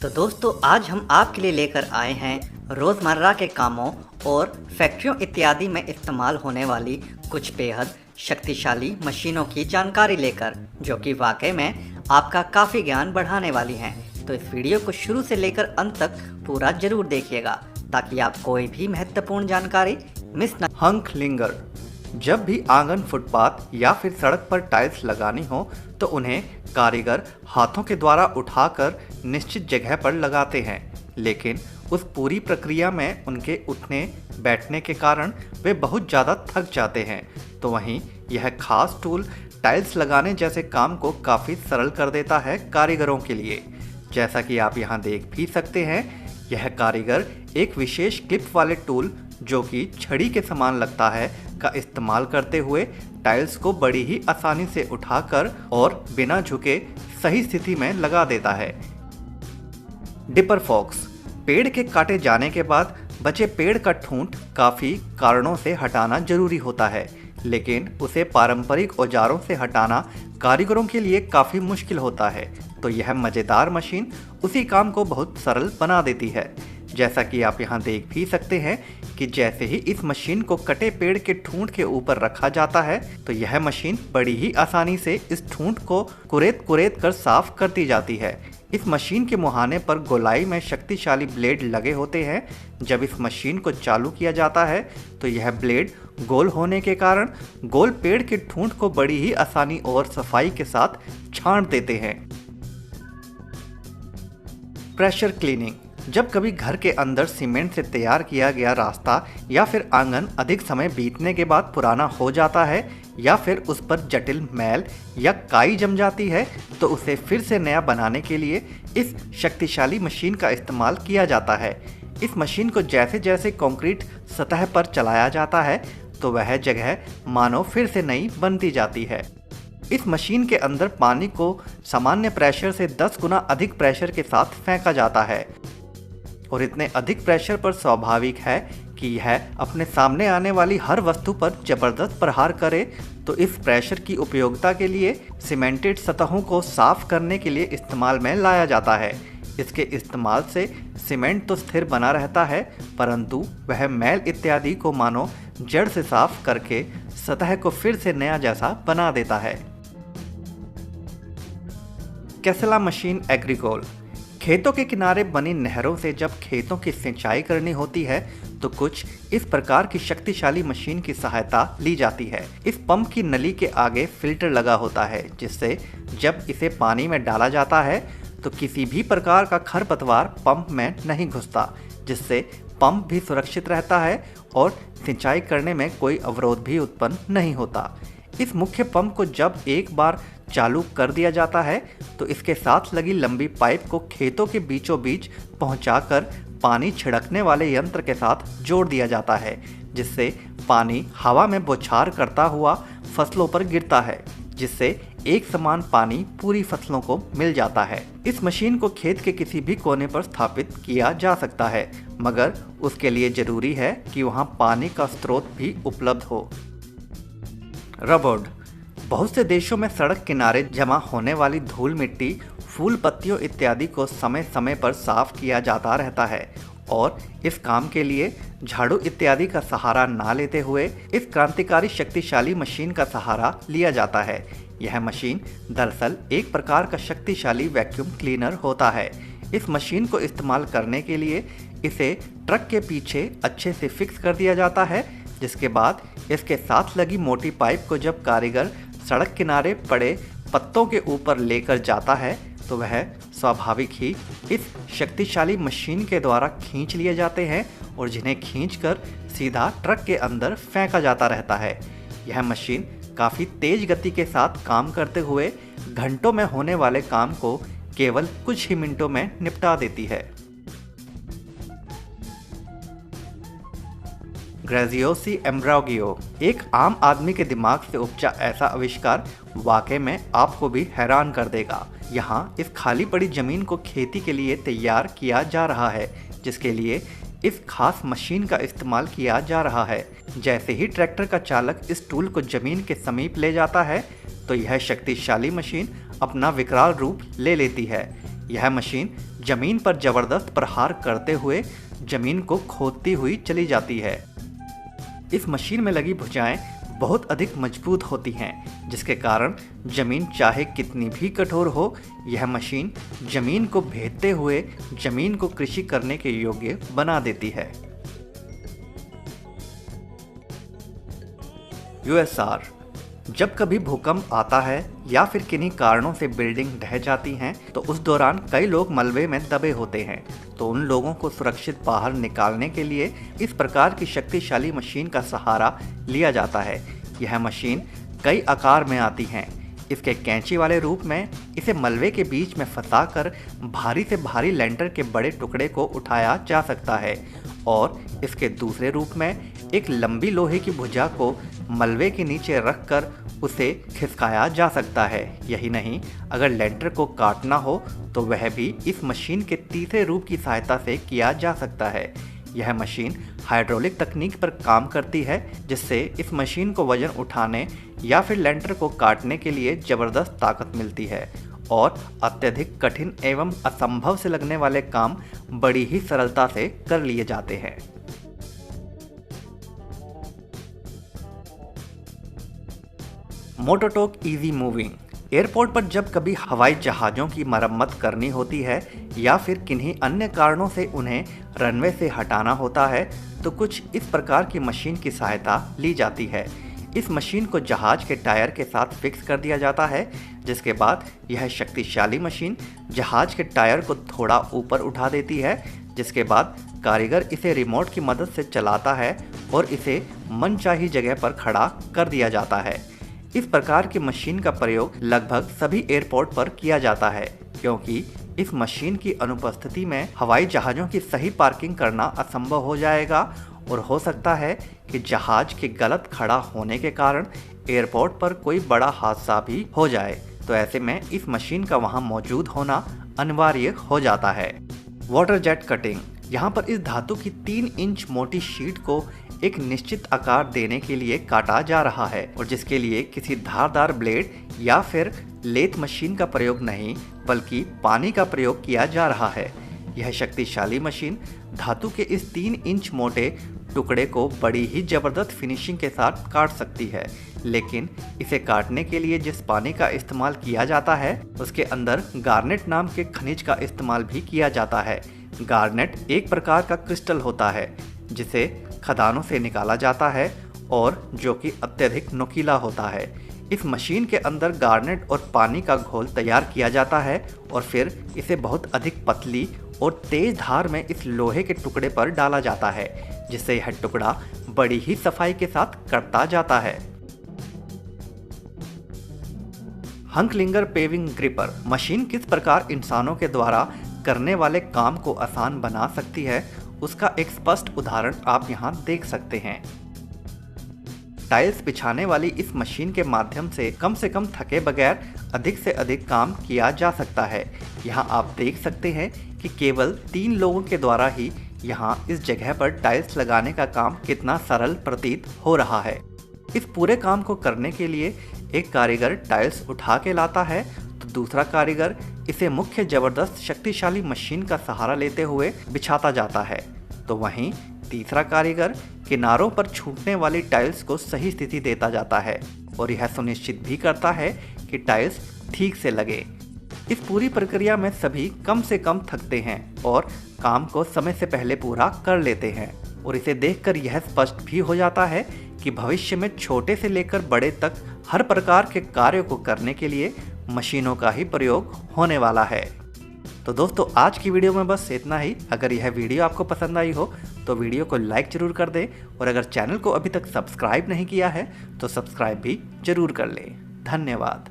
तो दोस्तों आज हम आपके लिए लेकर आए हैं रोज़मर्रा के कामों और फैक्ट्रियों इत्यादि में इस्तेमाल होने वाली कुछ बेहद शक्तिशाली मशीनों की जानकारी लेकर, जो कि वाकई में आपका काफ़ी ज्ञान बढ़ाने वाली हैं। तो इस वीडियो को शुरू से लेकर अंत तक पूरा जरूर देखिएगा ताकि आप कोई भी महत्वपूर्ण जानकारी मिस न। हंक लिंगर। जब भी आंगन, फुटपाथ या फिर सड़क पर टाइल्स लगानी हो तो उन्हें कारीगर हाथों के द्वारा उठाकर निश्चित जगह पर लगाते हैं, लेकिन उस पूरी प्रक्रिया में उनके उठने बैठने के कारण वे बहुत ज़्यादा थक जाते हैं। तो वहीं यह खास टूल टाइल्स लगाने जैसे काम को काफ़ी सरल कर देता है कारीगरों के लिए। जैसा कि आप यहाँ देख भी सकते हैं, यह कारीगर एक विशेष क्लिप वाले टूल जो कि छड़ी के समान लगता है का इस्तेमाल करते हुए टाइल्स को बड़ी ही आसानी से उठाकर और बिना झुके सही स्थिति में लगा देता है। डिपर फॉक्स। पेड़ के काटे जाने के बाद बचे पेड़ का ठूंठ काफ़ी कारणों से हटाना जरूरी होता है, लेकिन उसे पारंपरिक औजारों से हटाना कारीगरों के लिए काफ़ी मुश्किल होता है। तो यह मज़ेदार मशीन उसी काम को बहुत सरल बना देती है। जैसा कि आप यहाँ देख भी सकते हैं कि जैसे ही इस मशीन को कटे पेड़ के ठूंठ के ऊपर रखा जाता है तो यह मशीन बड़ी ही आसानी से इस ठूंठ को कुरेद कर साफ करती जाती है। इस मशीन के मुहाने पर गोलाई में शक्तिशाली ब्लेड लगे होते हैं। जब इस मशीन को चालू किया जाता है तो यह ब्लेड गोल होने के कारण गोल पेड़ के ठूंठ को बड़ी ही आसानी और सफाई के साथ छांट देते हैं। Pressure cleaning. जब कभी घर के अंदर सीमेंट से तैयार किया गया रास्ता या फिर आंगन अधिक समय बीतने के बाद पुराना हो जाता है या फिर उस पर जटिल मैल या काई जम जाती है, तो उसे फिर से नया बनाने के लिए इस शक्तिशाली मशीन का इस्तेमाल किया जाता है। इस मशीन को जैसे जैसे कंक्रीट सतह पर चलाया जाता है तो वह जगह मानो फिर से नई बनती जाती है। इस मशीन के अंदर पानी को सामान्य प्रेशर से 10 गुना अधिक प्रेशर के साथ फेंका जाता है और इतने अधिक प्रेशर पर स्वाभाविक है कि यह अपने सामने आने वाली हर वस्तु पर जबरदस्त प्रहार करे। तो इस प्रेशर की उपयोगिता के लिए सीमेंटेड सतहों को साफ करने के लिए इस्तेमाल में लाया जाता है। इसके इस्तेमाल से सीमेंट तो स्थिर बना रहता है, परंतु वह मैल इत्यादि को मानो जड़ से साफ करके सतह को फिर से नया जैसा बना देता है। कैसला मशीन एग्रीकोल। खेतों के किनारे बनी नहरों से जब खेतों की सिंचाई करनी होती है तो कुछ इस प्रकार की शक्तिशाली मशीन की सहायता ली जाती है। इस पंप की नली के आगे फिल्टर लगा होता है, जिससे जब इसे पानी में डाला जाता है तो किसी भी प्रकार का खरपतवार पंप में नहीं घुसता, जिससे पंप भी सुरक्षित रहता है और सिंचाई करने में कोई अवरोध भी उत्पन्न नहीं होता। इस मुख्य पंप को जब एक बार चालू कर दिया जाता है तो इसके साथ लगी लंबी पाइप को खेतों के बीचों बीच पहुंचाकर पानी छिड़कने वाले यंत्र के साथ जोड़ दिया जाता है, जिससे पानी हवा में बौछार करता हुआ फसलों पर गिरता है, जिससे एक समान पानी पूरी फसलों को मिल जाता है। इस मशीन को खेत के किसी भी कोने पर स्थापित किया जा सकता है, मगर उसके लिए जरूरी है कि वहां पानी का स्रोत भी उपलब्ध हो। रबड़। बहुत से देशों में सड़क किनारे जमा होने वाली धूल मिट्टी, फूल पत्तियों इत्यादि को समय समय पर साफ किया जाता रहता है और इस काम के लिए झाड़ू इत्यादि का सहारा ना लेते हुए इस क्रांतिकारी शक्तिशाली मशीन का सहारा लिया जाता है। यह मशीन दरअसल एक प्रकार का शक्तिशाली वैक्यूम क्लीनर होता है। इस मशीन को इस्तेमाल करने के लिए इसे ट्रक के पीछे अच्छे से फिक्स कर दिया जाता है, जिसके बाद इसके साथ लगी मोटी पाइप को जब कारीगर सड़क किनारे पड़े पत्तों के ऊपर लेकर जाता है तो वह स्वाभाविक ही इस शक्तिशाली मशीन के द्वारा खींच लिए जाते हैं और जिन्हें खींचकर सीधा ट्रक के अंदर फेंका जाता रहता है। यह मशीन काफ़ी तेज गति के साथ काम करते हुए घंटों में होने वाले काम को केवल कुछ ही मिनटों में निपटा देती है। ग्रेजियोसी एम्ब्रागियो। एक आम आदमी के दिमाग से उपजा ऐसा आविष्कार वाकई में आपको भी हैरान कर देगा। यहाँ इस खाली पड़ी जमीन को खेती के लिए तैयार किया जा रहा है, जिसके लिए इस खास मशीन का इस्तेमाल किया जा रहा है। जैसे ही ट्रैक्टर का चालक इस टूल को जमीन के समीप ले जाता है तो यह शक्तिशाली मशीन अपना विकराल रूप ले लेती है। यह मशीन जमीन पर जबरदस्त प्रहार करते हुए जमीन को खोदती हुई चली जाती है। इस मशीन में लगी भुजाएं बहुत अधिक मजबूत होती हैं, जिसके कारण जमीन चाहे कितनी भी कठोर हो, यह मशीन जमीन को भेदते हुए जमीन को कृषि करने के योग्य बना देती है। यूएसआर। जब कभी भूकंप आता है या फिर किन्हीं कारणों से बिल्डिंग ढह जाती हैं, तो उस दौरान कई लोग मलबे में दबे होते हैं। तो उन लोगों को सुरक्षित बाहर निकालने के लिए इस प्रकार की शक्तिशाली मशीन का सहारा लिया जाता है। यह मशीन कई आकार में आती हैं। इसके कैंची वाले रूप में इसे मलबे के बीच में फंसाकर भारी से भारी लेंटर के बड़े टुकड़े को उठाया जा सकता है, और इसके दूसरे रूप में एक लंबी लोहे की भुजा को मलबे के नीचे रखकर उसे खिसकाया जा सकता है। यही नहीं, अगर लेंटर को काटना हो तो वह भी इस मशीन के तीसरे रूप की सहायता से किया जा सकता है। यह मशीन हाइड्रोलिक तकनीक पर काम करती है, जिससे इस मशीन को वजन उठाने या फिर लेंटर को काटने के लिए ज़बरदस्त ताकत मिलती है, और अत्यधिक कठिन एवं असंभव से लगने वाले काम बड़ी ही सरलता से कर लिए जाते हैं। मोटोटोक इजी मूविंग। एयरपोर्ट पर जब कभी हवाई जहाज़ों की मरम्मत करनी होती है या फिर किन्हीं अन्य कारणों से उन्हें रनवे से हटाना होता है, तो कुछ इस प्रकार की मशीन की सहायता ली जाती है। इस मशीन को जहाज़ के टायर के साथ फिक्स कर दिया जाता है, जिसके बाद यह शक्तिशाली मशीन जहाज़ के टायर को थोड़ा ऊपर उठा देती है, जिसके बाद कारीगर इसे रिमोट की मदद से चलाता है और इसे मनचाही जगह पर खड़ा कर दिया जाता है। इस प्रकार की मशीन का प्रयोग लगभग सभी एयरपोर्ट पर किया जाता है, क्योंकि इस मशीन की अनुपस्थिति में हवाई जहाज़ों की सही पार्किंग करना असंभव हो जाएगा, और हो सकता है कि जहाज़ के गलत खड़ा होने के कारण एयरपोर्ट पर कोई बड़ा हादसा भी हो जाए। तो ऐसे में इस मशीन का वहां मौजूद होना अनिवार्य हो जाता है। Water jet cutting. यहाँ पर इस धातु की 3 इंच मोटी शीट को एक निश्चित आकार देने के लिए काटा जा रहा है, और जिसके लिए किसी धारदार ब्लेड या फिर लेथ मशीन का प्रयोग नहीं, बल्कि पानी का प्रयोग किया जा रहा है। यह शक्तिशाली मशीन धातु के इस 3 इंच मोटे टुकड़े को बड़ी ही जबरदस्त फिनिशिंग के साथ काट सकती है, लेकिन इसे काटने के लिए जिस पानी का इस्तेमाल किया जाता है, उसके अंदर गार्नेट नाम के खनिज का इस्तेमाल भी किया जाता है। गार्नेट एक प्रकार का क्रिस्टल होता है, जिसे खदानों से निकाला जाता है और जो कि अत्यधिक नुकीला होता है। इस मशीन के अंदर गार्नेट और पानी का घोल तैयार किया जाता है, और फिर इसे बहुत अधिक पतली और तेज धार में इस लोहे के टुकड़े पर डाला जाता है, जिससे यह टुकड़ा बड़ी ही सफाई के साथ कटता जाता है। हंकलिंगर पेविंग ग्रिपर। मशीन किस प्रकार इंसानों के द्वारा करने वाले काम को आसान बना सकती है, उसका एक स्पष्ट उदाहरण आप यहाँ देख सकते हैं। टाइल्स बिछाने वाली इस मशीन के माध्यम से कम थके बगैर अधिक से अधिक काम किया जा सकता है। यहाँ आप देख सकते हैं कि केवल 3 लोगों के द्वारा ही यहाँ इस जगह पर टाइल्स लगाने का काम कितना सरल प्रतीत हो रहा है। इस पूरे काम को करने के लिए एक कारीगर टाइल्स उठा के लाता है, तो दूसरा कारीगर इसे मुख्य जबरदस्त शक्तिशाली मशीन का सहारा लेते हुए बिछाता जाता है, तो वहीं तीसरा कारीगर किनारों पर छूटने वाली टाइल्स को सही स्थिति देता जाता है, और यह सुनिश्चित भी करता है कि टाइल्स ठीक से लगे। इस पूरी प्रक्रिया में सभी कम से कम थकते हैं और काम को समय से पहले पूरा कर लेते हैं, और इसे देखकर यह स्पष्ट भी हो जाता है कि भविष्य में छोटे से लेकर बड़े तक हर प्रकार के कार्यों को करने के लिए मशीनों का ही प्रयोग होने वाला है। तो दोस्तों, आज की वीडियो में बस इतना ही। अगर यह वीडियो आपको पसंद आई हो तो वीडियो को लाइक जरूर कर दें, और अगर चैनल को अभी तक सब्सक्राइब नहीं किया है तो सब्सक्राइब भी जरूर कर लें। धन्यवाद।